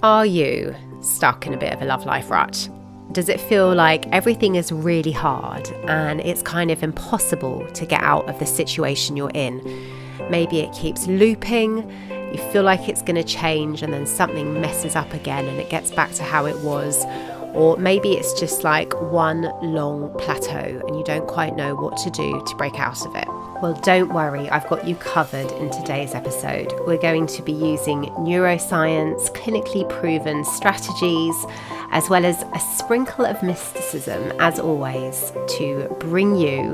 Are you stuck in a bit of a love life rut? Does it feel like everything is really hard and it's kind of impossible to get out of the situation you're in? Maybe it keeps looping, you feel like it's going to change and then something messes up again and it gets back to how it was. Or maybe it's just like one long plateau and you don't quite know what to do to break out of it. Well, don't worry, I've got you covered in today's episode. We're going to be using neuroscience, clinically proven strategies, as well as a sprinkle of mysticism, as always, to bring you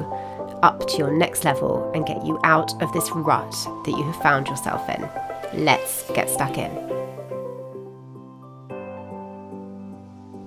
up to your next level and get you out of this rut that you have found yourself in. Let's get stuck in.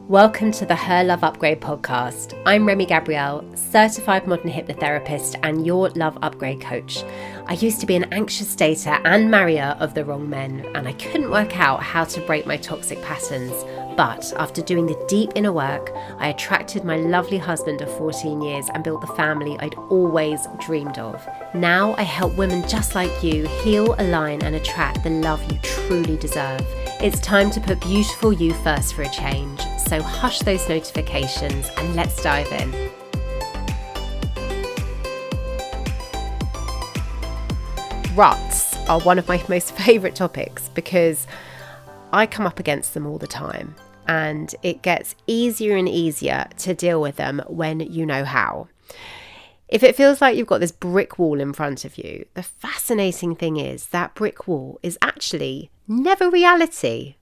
Welcome to the Her Love Upgrade podcast. I'm Remy Gabrielle, certified modern hypnotherapist and your love upgrade coach. I used to be an anxious dater and marrier of the wrong men, and I couldn't work out how to break my toxic patterns. But after doing the deep inner work, I attracted my lovely husband of 14 years and built the family I'd always dreamed of. Now I help women just like you heal, align and attract the love you truly deserve. It's time to put beautiful you first for a change. So hush those notifications and let's dive in. Ruts are one of my most favourite topics because I come up against them all the time, and it gets easier and easier to deal with them when you know how. If it feels like you've got this brick wall in front of you, the fascinating thing is that brick wall is actually never reality.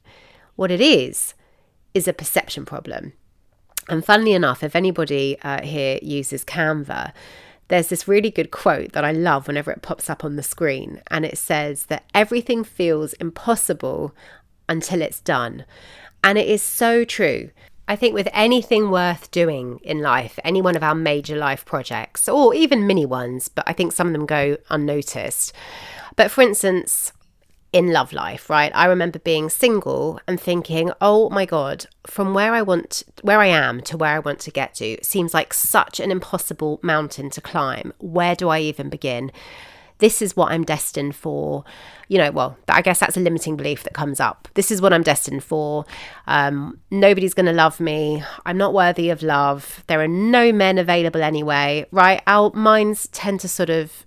What it is a perception problem. And funnily enough, if anybody here uses Canva, there's this really good quote that I love whenever it pops up on the screen. And it says that everything feels impossible until it's done. And it is so true. I think with anything worth doing in life, any one of our major life projects, or even mini ones, but I think some of them go unnoticed. But for instance, in love life, right? I remember being single and thinking, oh my God, from where I am to where I want to get to seems like such an impossible mountain to climb. Where do I even begin? This is what I'm destined for. Well, I guess that's a limiting belief that comes up. This is what I'm destined for. Nobody's going to love me. I'm not worthy of love. There are no men available anyway, right? Our minds tend to sort of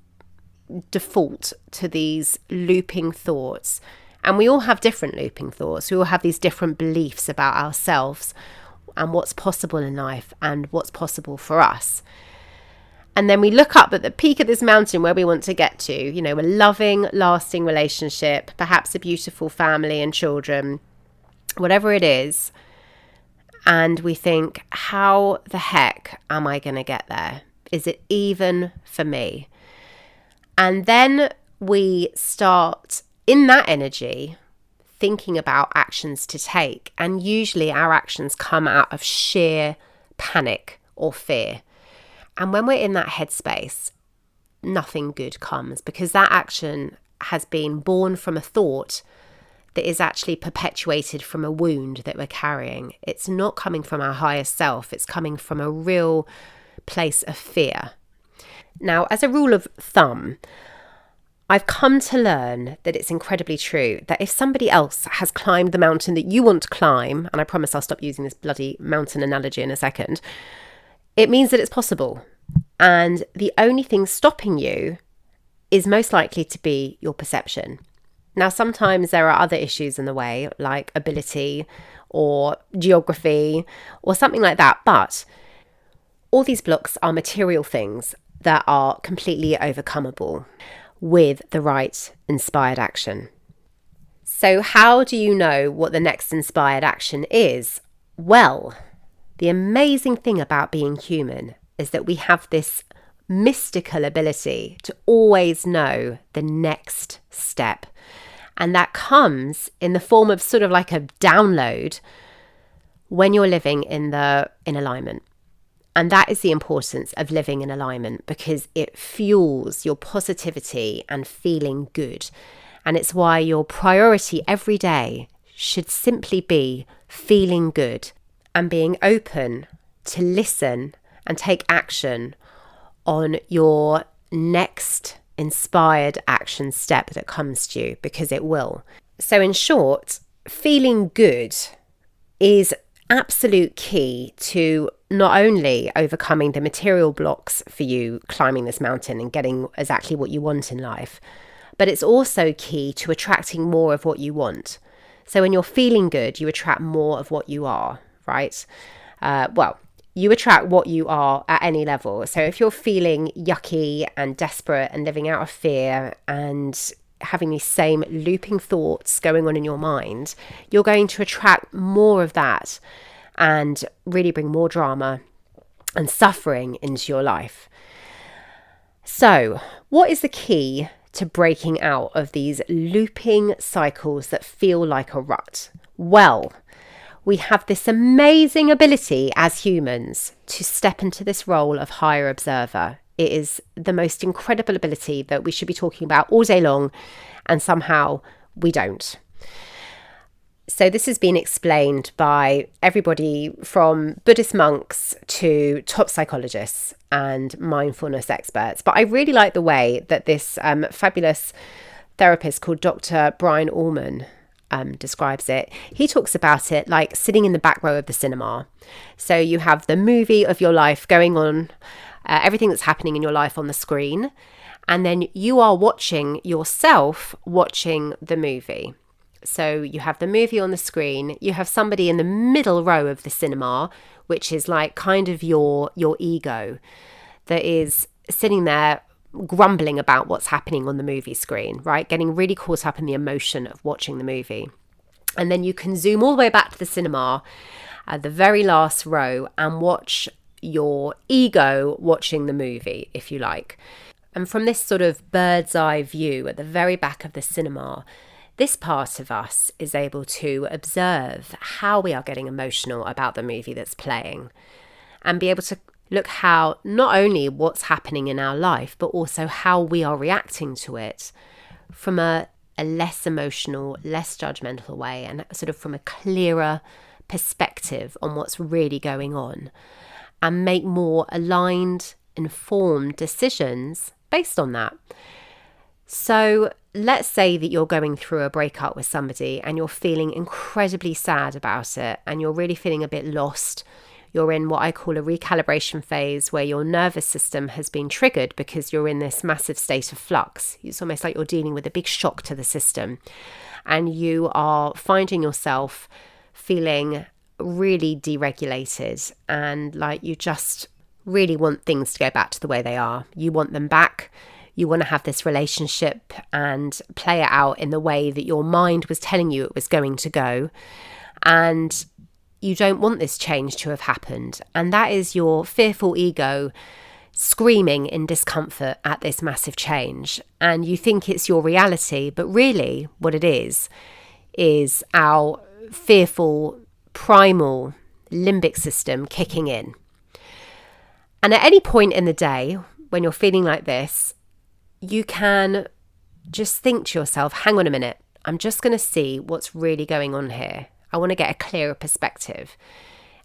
default to these looping thoughts. And we all have different looping thoughts. We all have these different beliefs about ourselves and what's possible in life and what's possible for us. And then we look up at the peak of this mountain where we want to get to, a loving, lasting relationship, perhaps a beautiful family and children, whatever it is. And we think, how the heck am I going to get there? Is it even for me? And then we start in that energy thinking about actions to take. And usually our actions come out of sheer panic or fear. And when we're in that headspace, nothing good comes because that action has been born from a thought that is actually perpetuated from a wound that we're carrying. It's not coming from our highest self. It's coming from a real place of fear. Now, as a rule of thumb, I've come to learn that it's incredibly true that if somebody else has climbed the mountain that you want to climb, and I promise I'll stop using this bloody mountain analogy in a second, it means that it's possible. And the only thing stopping you is most likely to be your perception. Now, sometimes there are other issues in the way, like ability or geography or something like that. But all these blocks are material things that are completely overcomable with the right inspired action. So how do you know what the next inspired action is? Well, the amazing thing about being human is that we have this mystical ability to always know the next step. And that comes in the form of sort of like a download when you're living in alignment. And that is the importance of living in alignment because it fuels your positivity and feeling good. And it's why your priority every day should simply be feeling good and being open to listen and take action on your next inspired action step that comes to you, because it will. So in short, feeling good is absolute key to not only overcoming the material blocks for you climbing this mountain and getting exactly what you want in life, but it's also key to attracting more of what you want. So when you're feeling good, you attract more of what you are, right? You attract what you are at any level. So if you're feeling yucky and desperate and living out of fear and having these same looping thoughts going on in your mind, you're going to attract more of that and really bring more drama and suffering into your life. So, what is the key to breaking out of these looping cycles that feel like a rut? Well, we have this amazing ability as humans to step into this role of higher observer. It is the most incredible ability that we should be talking about all day long, and somehow we don't. So this has been explained by everybody from Buddhist monks to top psychologists and mindfulness experts. But I really like the way that this fabulous therapist called Dr. Brian Ullman describes it. He talks about it like sitting in the back row of the cinema. So you have the movie of your life going on, everything that's happening in your life on the screen, and then you are watching yourself watching the movie. So you have the movie on the screen, you have somebody in the middle row of the cinema, which is like kind of your ego that is sitting there grumbling about what's happening on the movie screen, right? Getting really caught up in the emotion of watching the movie. And then you can zoom all the way back to the cinema at the very last row and watch your ego watching the movie, if you like. And from this sort of bird's eye view at the very back of the cinema, this part of us is able to observe how we are getting emotional about the movie that's playing and be able to look how not only what's happening in our life, but also how we are reacting to it from a less emotional, less judgmental way, and sort of from a clearer perspective on what's really going on, and make more aligned, informed decisions based on that. So let's say that you're going through a breakup with somebody and you're feeling incredibly sad about it and you're really feeling a bit lost. You're in what I call a recalibration phase where your nervous system has been triggered because you're in this massive state of flux. It's almost like you're dealing with a big shock to the system, and you are finding yourself feeling really deregulated and like you just really want things to go back to the way they are. You want them back. You want to have this relationship and play it out in the way that your mind was telling you it was going to go. And you don't want this change to have happened. And that is your fearful ego screaming in discomfort at this massive change. And you think it's your reality, but really what it is our fearful, primal limbic system kicking in. And at any point in the day, when you're feeling like this, you can just think to yourself, hang on a minute, I'm just going to see what's really going on here. I want to get a clearer perspective.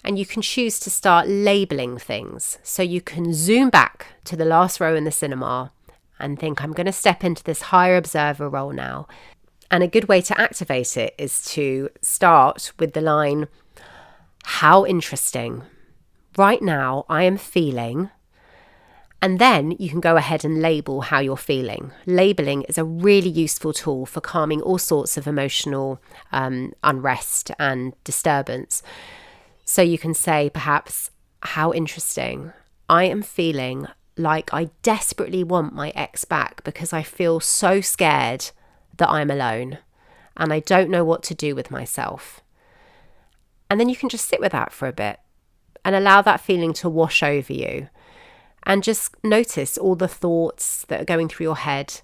And you can choose to start labeling things. So you can zoom back to the last row in the cinema and think, I'm going to step into this higher observer role now. And a good way to activate it is to start with the line, how interesting. Right now, I am feeling. And then you can go ahead and label how you're feeling. Labeling is a really useful tool for calming all sorts of emotional unrest and disturbance. So you can say perhaps, how interesting. I am feeling like I desperately want my ex back because I feel so scared that I'm alone and I don't know what to do with myself. And then you can just sit with that for a bit and allow that feeling to wash over you. And just notice all the thoughts that are going through your head,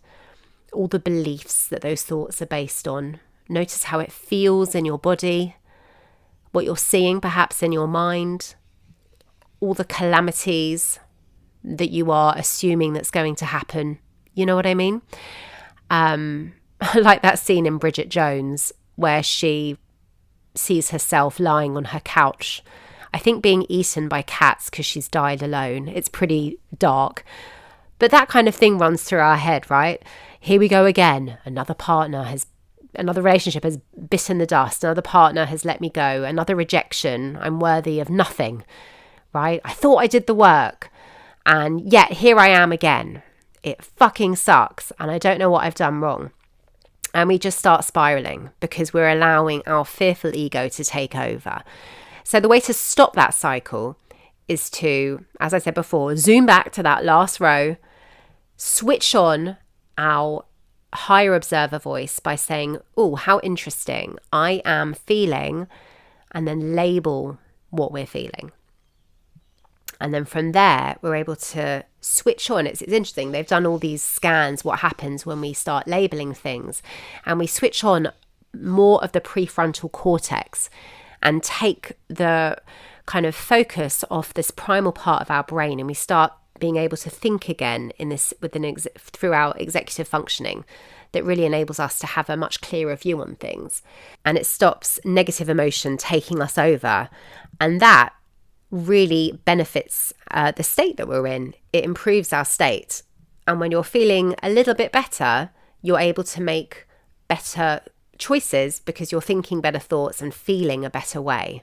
all the beliefs that those thoughts are based on. Notice how it feels in your body, what you're seeing perhaps in your mind, all the calamities that you are assuming that's going to happen. You know what I mean? Like that scene in Bridget Jones where she sees herself lying on her couch, I think being eaten by cats because she's died alone. It's pretty dark. But that kind of thing runs through our head, right? Here we go again. Another partner has another relationship has bitten the dust, another partner has let me go, another rejection, I'm worthy of nothing, right? I thought I did the work, and yet here I am again. It fucking sucks, and I don't know what I've done wrong. And we just start spiraling because we're allowing our fearful ego to take over. So the way to stop that cycle is to, as I said before, zoom back to that last row, switch on our higher observer voice by saying, oh, how interesting, I am feeling, and then label what we're feeling. And then from there, we're able to switch on. It's interesting. They've done all these scans, what happens when we start labeling things, and we switch on more of the prefrontal cortex and take the kind of focus off this primal part of our brain, and we start being able to think again in this through our executive functioning that really enables us to have a much clearer view on things. And it stops negative emotion taking us over. And that really benefits the state that we're in. It improves our state. And when you're feeling a little bit better, you're able to make better choices because you're thinking better thoughts and feeling a better way.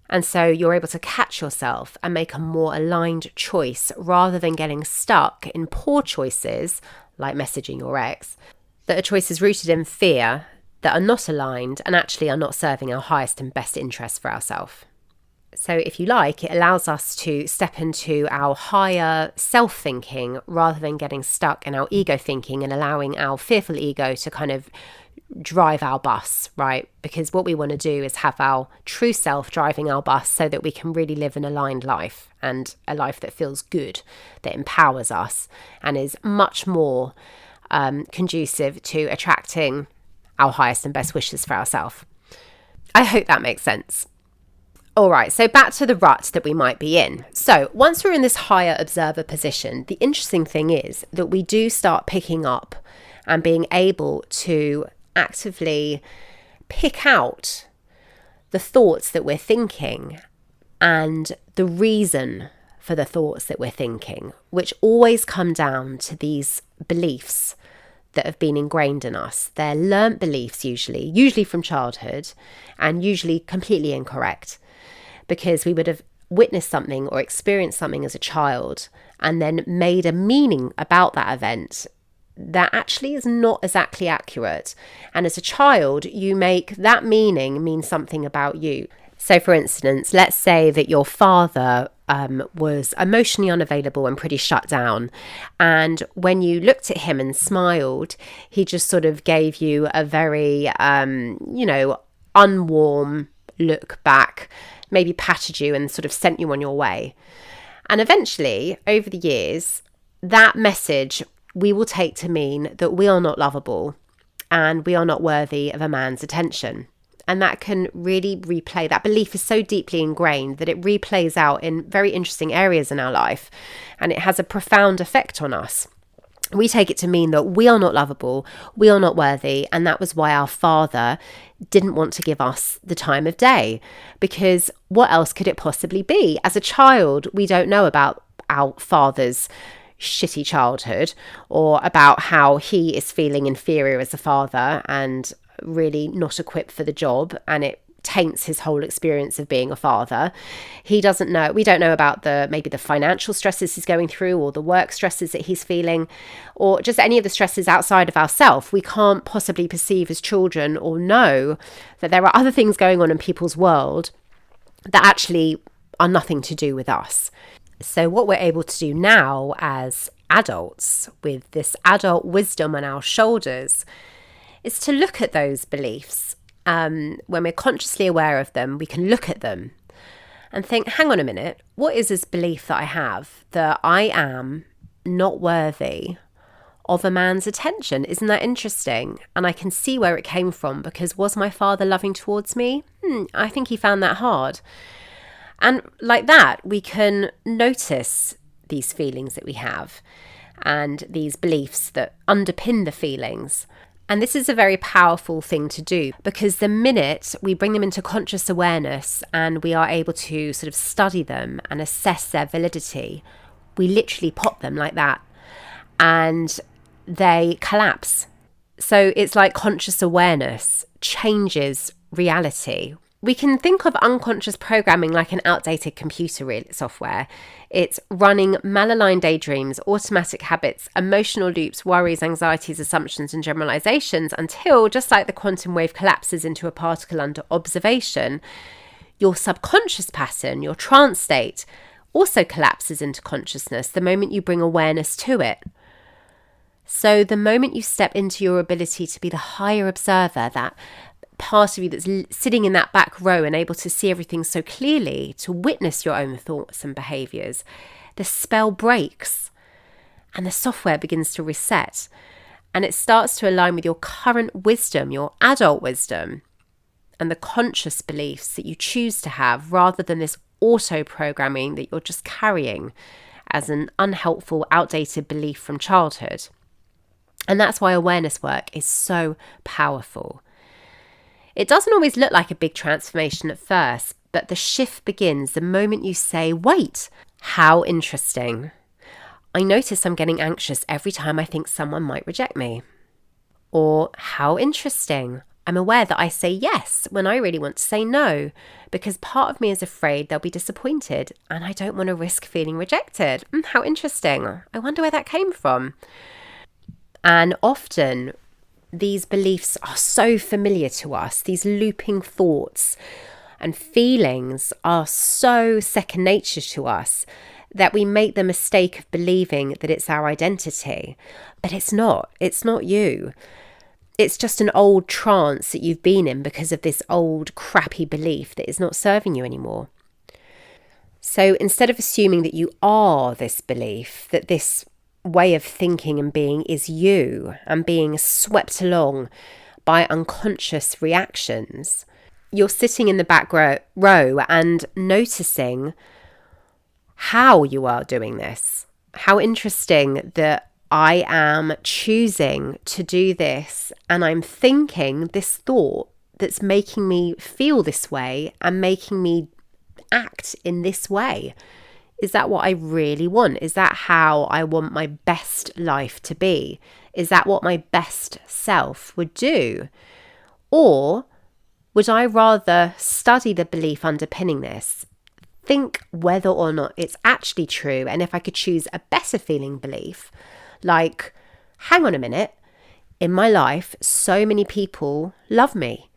And so you're able to catch yourself and make a more aligned choice rather than getting stuck in poor choices like messaging your ex, that are choices rooted in fear that are not aligned and actually are not serving our highest and best interests for ourselves. So if you like, it allows us to step into our higher self-thinking rather than getting stuck in our ego thinking and allowing our fearful ego to kind of drive our bus, right? Because what we want to do is have our true self driving our bus so that we can really live an aligned life and a life that feels good, that empowers us and is much more conducive to attracting our highest and best wishes for ourselves. I hope that makes sense. All right, so back to the rut that we might be in. So once we're in this higher observer position, the interesting thing is that we do start picking up and being able to actively pick out the thoughts that we're thinking and the reason for the thoughts that we're thinking, which always come down to these beliefs that have been ingrained in us. They're learnt beliefs usually from childhood, and usually completely incorrect, because we would have witnessed something or experienced something as a child and then made a meaning about that event that actually is not exactly accurate. And as a child, you make that meaning mean something about you. So for instance, let's say that your father was emotionally unavailable and pretty shut down. And when you looked at him and smiled, he just sort of gave you a very, unwarm look back, maybe patted you and sort of sent you on your way. And eventually, over the years, that message we will take to mean that we are not lovable and we are not worthy of a man's attention. And that can really replay. That belief is so deeply ingrained that it replays out in very interesting areas in our life, and it has a profound effect on us. We take it to mean that we are not lovable, we are not worthy, and that was why our father didn't want to give us the time of day, because what else could it possibly be? As a child, we don't know about our father's shitty childhood or about how he is feeling inferior as a father and really not equipped for the job, and it taints his whole experience of being a father. We don't know about maybe the financial stresses he's going through or the work stresses that he's feeling, or just any of the stresses outside of ourselves. We can't possibly perceive as children or know that there are other things going on in people's world that actually are nothing to do with us. So what we're able to do now as adults with this adult wisdom on our shoulders is to look at those beliefs. When we're consciously aware of them, we can look at them and think, hang on a minute, what is this belief that I have that I am not worthy of a man's attention? Isn't that interesting? And I can see where it came from, because was my father loving towards me? I think he found that hard. And like that, we can notice these feelings that we have and these beliefs that underpin the feelings. And this is a very powerful thing to do, because the minute we bring them into conscious awareness and we are able to sort of study them and assess their validity, we literally pop them like that and they collapse. So it's like conscious awareness changes reality. We can think of unconscious programming like an outdated computer software. It's running malaligned daydreams, automatic habits, emotional loops, worries, anxieties, assumptions, and generalizations until, just like the quantum wave collapses into a particle under observation, your subconscious pattern, your trance state, also collapses into consciousness the moment you bring awareness to it. So the moment you step into your ability to be the higher observer, that part of you that's sitting in that back row and able to see everything so clearly, to witness your own thoughts and behaviors, the spell breaks and the software begins to reset, and it starts to align with your current wisdom, your adult wisdom, and the conscious beliefs that you choose to have, rather than this auto programming that you're just carrying as an unhelpful, outdated belief from childhood. And that's why awareness work is so powerful. It doesn't always look like a big transformation at first, but the shift begins the moment you say, wait, how interesting. I notice I'm getting anxious every time I think someone might reject me. Or, how interesting. I'm aware that I say yes when I really want to say no, because part of me is afraid they'll be disappointed and I don't want to risk feeling rejected. How interesting. I wonder where that came from. And often these beliefs are so familiar to us. These looping thoughts and feelings are so second nature to us that we make the mistake of believing that it's our identity. But it's not. It's not you. It's just an old trance that you've been in because of this old crappy belief that is not serving you anymore. So instead of assuming that you are this belief, that this way of thinking and being is you, and being swept along by unconscious reactions, you're sitting in the back row and noticing how you are doing this. How interesting that I am choosing to do this, and I'm thinking this thought that's making me feel this way and making me act in this way. Is that what I really want? Is that how I want my best life to be? Is that what my best self would do? Or would I rather study the belief underpinning this, think whether or not it's actually true, and if I could choose a better feeling belief, like, hang on a minute, in my life, so many people love me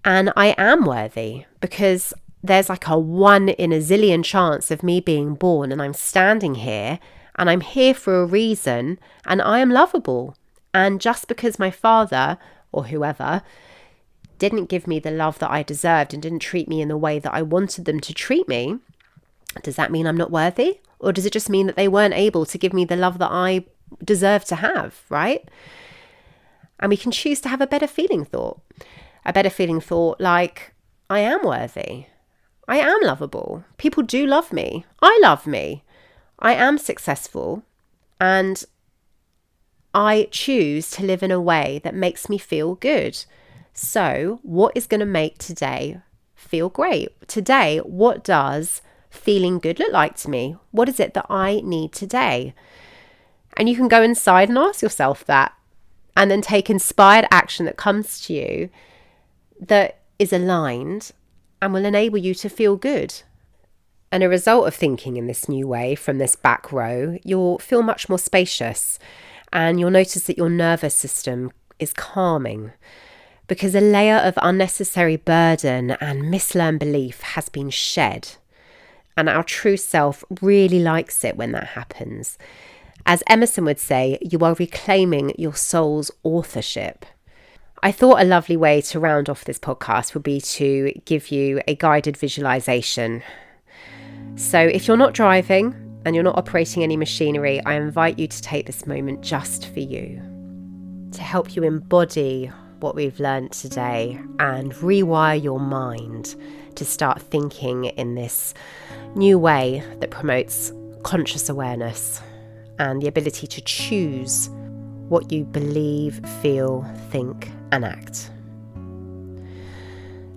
and I am worthy, because there's like a 1 in a zillion chance of me being born, and I'm standing here and I'm here for a reason, and I am lovable. And just because my father or whoever didn't give me the love that I deserved and didn't treat me in the way that I wanted them to treat me, does that mean I'm not worthy? Or does it just mean that they weren't able to give me the love that I deserve to have, right? And we can choose to have a better feeling thought like, I am worthy. I am lovable. People do love me. I love me. I am successful. And I choose to live in a way that makes me feel good. So what is going to make today feel great? Today, what does feeling good look like to me? What is it that I need today? And you can go inside and ask yourself that, and then take inspired action that comes to you that is aligned and will enable you to feel good. And a result of thinking in this new way from this back row, you'll feel much more spacious, and you'll notice that your nervous system is calming, because a layer of unnecessary burden and mislearned belief has been shed. And our true self really likes it when that happens. As Emerson would say, you are reclaiming your soul's authorship. I thought a lovely way to round off this podcast would be to give you a guided visualization. So if you're not driving and you're not operating any machinery, I invite you to take this moment just for you, to help you embody what we've learned today and rewire your mind to start thinking in this new way that promotes conscious awareness and the ability to choose what you believe, feel, think, and act.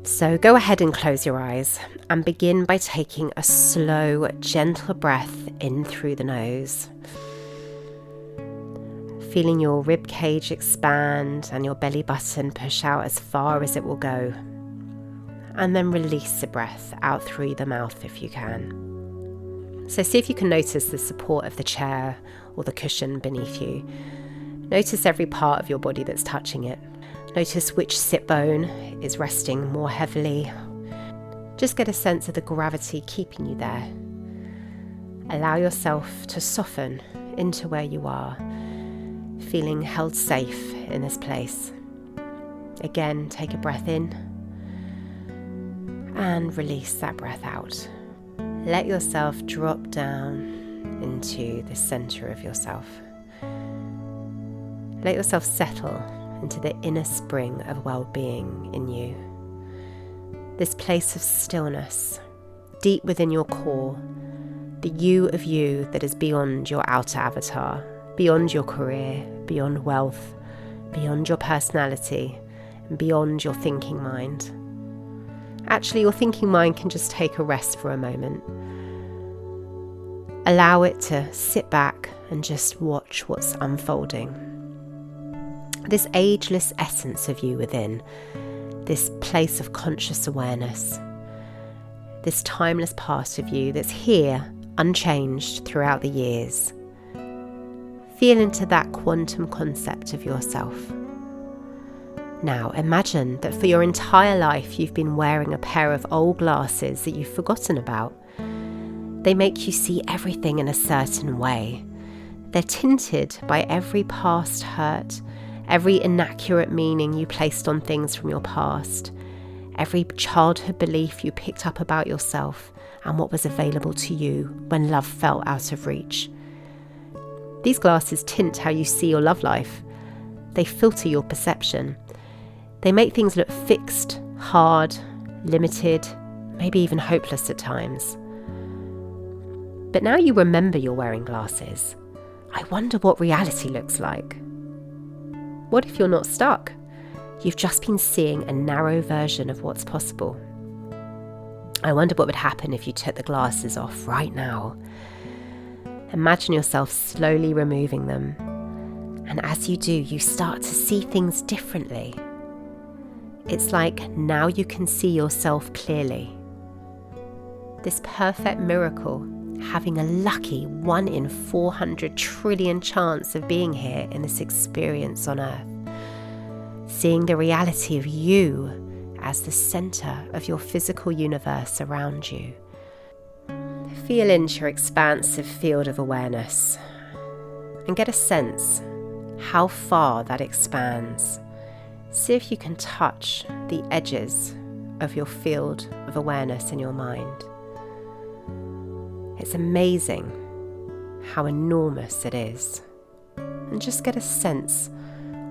So go ahead and close your eyes and begin by taking a slow, gentle breath in through the nose. feeling your rib cage expand and your belly button push out as far as it will go. And then release the breath out through the mouth if you can. So see if you can notice the support of the chair or the cushion beneath you. Notice every part of your body that's touching it. Notice which sit bone is resting more heavily. Just get a sense of the gravity keeping you there. Allow yourself to soften into where you are, feeling held safe in this place. Again, take a breath in and release that breath out. Let yourself drop down into the center of yourself. Let yourself settle into the inner spring of well-being in you. This place of stillness, deep within your core, the you of you that is beyond your outer avatar, beyond your career, beyond wealth, beyond your personality, and beyond your thinking mind. Actually, your thinking mind can just take a rest for a moment. Allow it to sit back and just watch what's unfolding. This ageless essence of you within, this place of conscious awareness, this timeless part of you that's here, unchanged throughout the years. Feel into that quantum concept of yourself. Now, imagine that for your entire life you've been wearing a pair of old glasses that you've forgotten about. They make you see everything in a certain way. They're tinted by every past hurt, every inaccurate meaning you placed on things from your past, every childhood belief you picked up about yourself and what was available to you when love felt out of reach. These glasses tint how you see your love life. They filter your perception. They make things look fixed, hard, limited, maybe even hopeless at times. But now you remember you're wearing glasses. I wonder what reality looks like. What if you're not stuck? You've just been seeing a narrow version of what's possible. I wonder what would happen if you took the glasses off right now. Imagine yourself slowly removing them. And as you do, you start to see things differently. It's like now you can see yourself clearly. This perfect miracle, having a lucky 1 in 400 trillion chance of being here in this experience on Earth. Seeing the reality of you as the center of your physical universe around you. Feel into your expansive field of awareness and get a sense how far that expands. See if you can touch the edges of your field of awareness in your mind. It's amazing how enormous it is. And just get a sense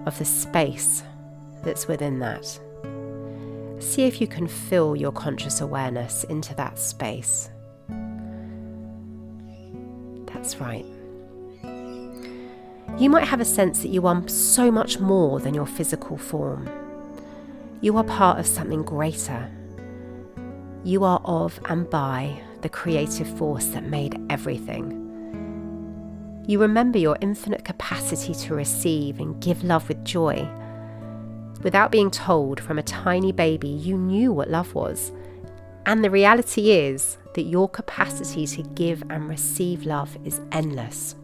of the space that's within that. See if you can fill your conscious awareness into that space. That's right. You might have a sense that you are so much more than your physical form. You are part of something greater. You are of and by the creative force that made everything. You remember your infinite capacity to receive and give love with joy. Without being told from a tiny baby, you knew what love was. And the reality is that your capacity to give and receive love is endless.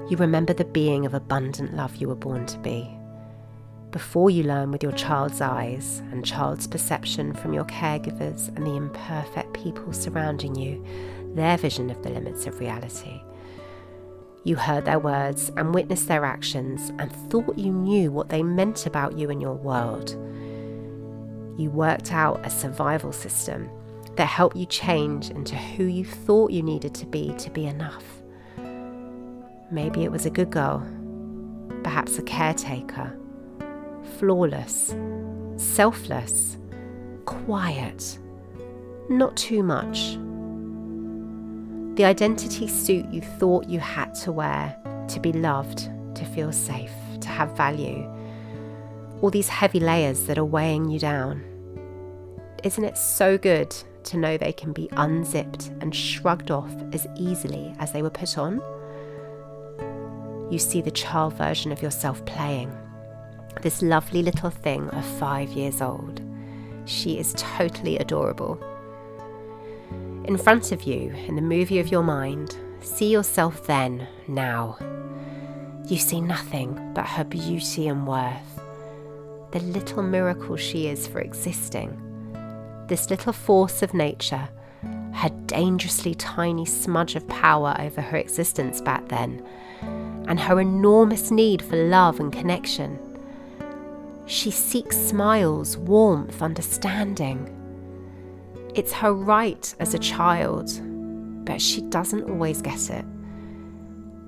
You remember the being of abundant love you were born to be. Before you learn with your child's eyes and child's perception from your caregivers and the imperfect people surrounding you, their vision of the limits of reality. You heard their words and witnessed their actions and thought you knew what they meant about you and your world. You worked out a survival system that helped you change into who you thought you needed to be enough. Maybe it was a good girl, perhaps a caretaker, flawless, selfless, quiet, not too much. The identity suit you thought you had to wear to be loved, to feel safe, to have value. All these heavy layers that are weighing you down. Isn't it so good to know they can be unzipped and shrugged off as easily as they were put on? you see the child version of yourself playing. This lovely little thing of 5 years old. She is totally adorable. In front of you, in the movie of your mind, see yourself then, now. You see nothing but her beauty and worth, the little miracle she is for existing, this little force of nature, her dangerously tiny smudge of power over her existence back then, and her enormous need for love and connection. She seeks smiles, warmth, understanding. It's her right as a child, but she doesn't always get it.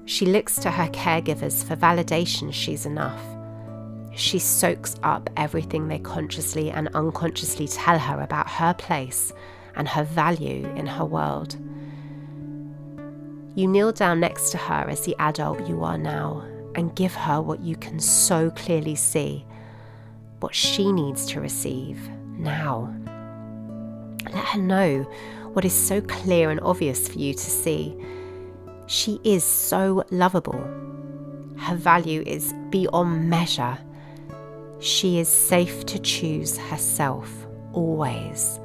She looks to her caregivers for validation she's enough. She soaks up everything they consciously and unconsciously tell her about her place and her value in her world. You kneel down next to her as the adult you are now and give her what you can so clearly see, what she needs to receive now. Let her know what is so clear and obvious for you to see. She is so lovable. Her value is beyond measure. She is safe to choose herself, always.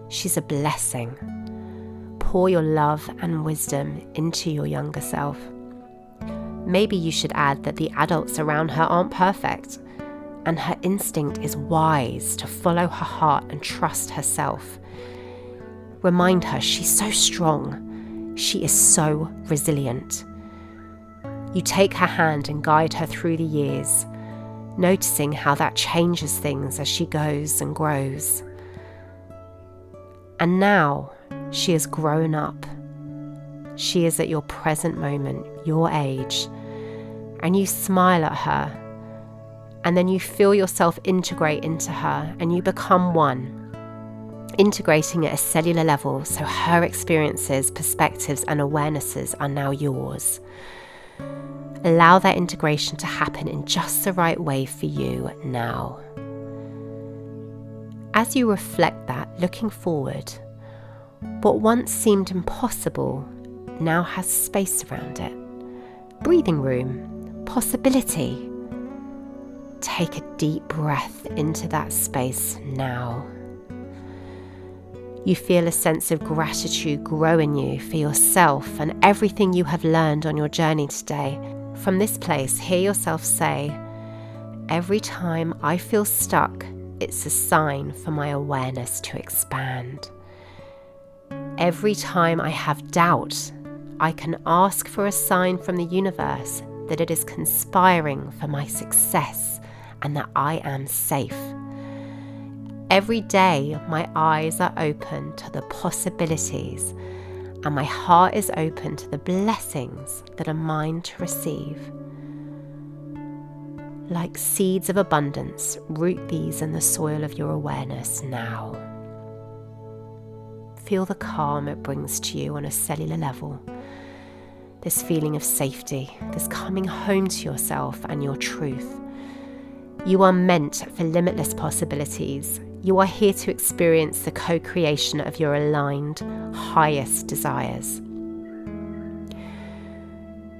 She's a blessing. Pour your love and wisdom into your younger self. Maybe you should add that the adults around her aren't perfect, and her instinct is wise to follow her heart and trust herself. Remind her she's so strong. She is so resilient. You take her hand and guide her through the years, noticing how that changes things as she goes and grows. And now she has grown up. She is at your present moment, your age, and you smile at her, and then you feel yourself integrate into her and you become one. Integrating at a cellular level so her experiences, perspectives and awarenesses are now yours. Allow that integration to happen in just the right way for you now. As you reflect that, looking forward, what once seemed impossible now has space around it. Breathing room, possibility. Take a deep breath into that space now. You feel a sense of gratitude grow in you for yourself and everything you have learned on your journey today. From this place, hear yourself say, every time I feel stuck, it's a sign for my awareness to expand. Every time I have doubt, I can ask for a sign from the universe that it is conspiring for my success and that I am safe. Every day, my eyes are open to the possibilities and my heart is open to the blessings that are mine to receive. Like seeds of abundance, root these in the soil of your awareness now. Feel the calm it brings to you on a cellular level. This feeling of safety, this coming home to yourself and your truth. You are meant for limitless possibilities. You are here to experience the co-creation of your aligned, highest desires.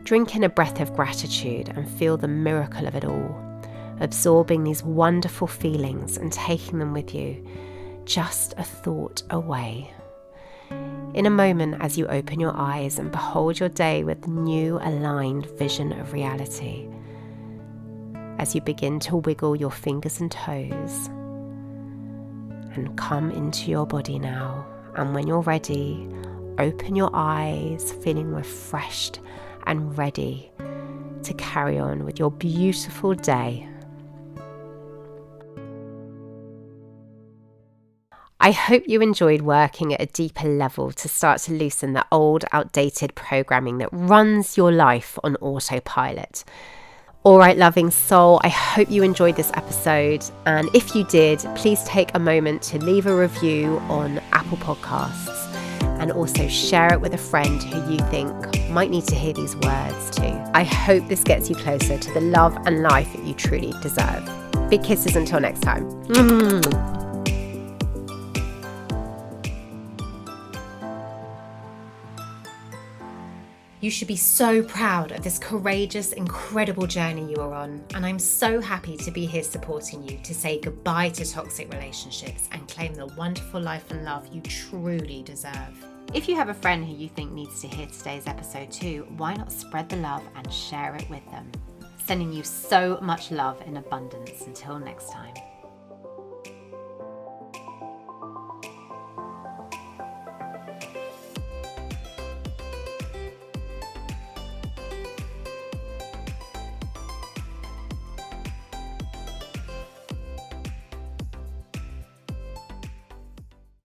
Drink in a breath of gratitude and feel the miracle of it all, absorbing these wonderful feelings and taking them with you, just a thought away. In a moment, as you open your eyes and behold your day with new aligned vision of reality, as you begin to wiggle your fingers and toes, and come into your body now. And when you're ready, open your eyes, feeling refreshed and ready to carry on with your beautiful day. I hope you enjoyed working at a deeper level to start to loosen the old, outdated programming that runs your life on autopilot. All right, loving soul, I hope you enjoyed this episode. And if you did, please take a moment to leave a review on Apple Podcasts and also share it with a friend who you think might need to hear these words too. I hope this gets you closer to the love and life that you truly deserve. Big kisses until next time. You You should be so proud of this courageous, incredible journey you are on, and I'm so happy to be here supporting you to say goodbye to toxic relationships and claim the wonderful life and love you truly deserve. If you have a friend who you think needs to hear today's episode too, why not spread the love and share it with them? Sending you so much love in abundance. Until next time.